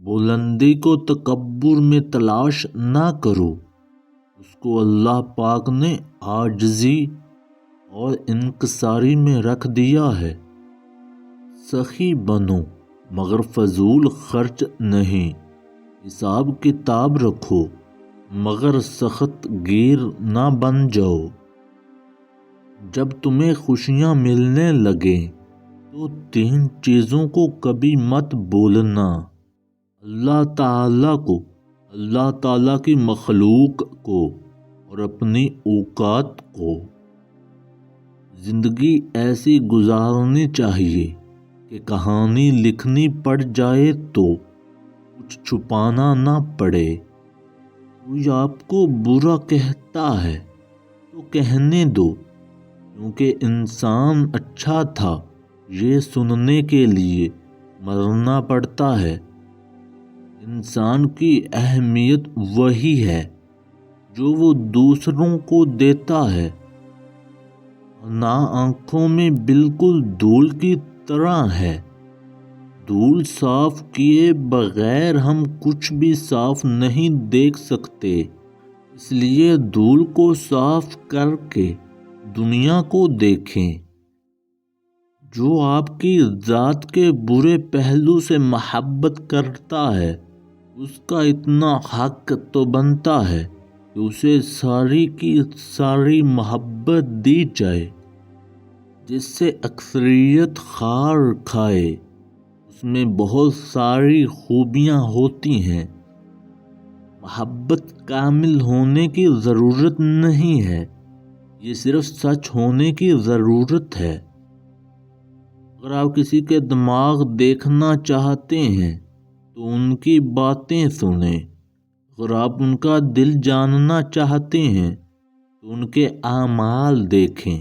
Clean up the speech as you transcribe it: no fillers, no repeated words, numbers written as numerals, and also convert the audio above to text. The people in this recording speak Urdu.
بلندی کو تکبر میں تلاش نہ کرو، اس کو اللہ پاک نے عاجزی اور انکساری میں رکھ دیا ہے۔ سخی بنو مگر فضول خرچ نہیں، حساب کتاب رکھو مگر سخت گیر نہ بن جاؤ۔ جب تمہیں خوشیاں ملنے لگیں تو 3 چیزوں کو کبھی مت بولنا: اللہ تعالیٰ کو، اللہ تعالیٰ کی مخلوق کو اور اپنی اوقات کو۔ زندگی ایسی گزارنی چاہیے کہ کہانی لکھنی پڑ جائے تو کچھ چھپانا نہ پڑے۔ کوئی آپ کو برا کہتا ہے تو کہنے دو، کیونکہ انسان اچھا تھا یہ سننے کے لیے مرنا پڑتا ہے۔ انسان کی اہمیت وہی ہے جو وہ دوسروں کو دیتا ہے، ورنہ آنکھوں میں بالکل دھول کی طرح ہے۔ دھول صاف کیے بغیر ہم کچھ بھی صاف نہیں دیکھ سکتے، اس لیے دھول کو صاف کر کے دنیا کو دیکھیں۔ جو آپ کی ذات کے برے پہلو سے محبت کرتا ہے اس کا اتنا حق تو بنتا ہے کہ اسے ساری کی ساری محبت دی جائے۔ جس سے اکثریت خار کھائے اس میں بہت ساری خوبیاں ہوتی ہیں۔ محبت کامل ہونے کی ضرورت نہیں ہے، یہ صرف سچ ہونے کی ضرورت ہے۔ اگر آپ کسی کے دماغ دیکھنا چاہتے ہیں تو ان کی باتیں سنیں، اگر آپ ان کا دل جاننا چاہتے ہیں تو ان کے اعمال دیکھیں۔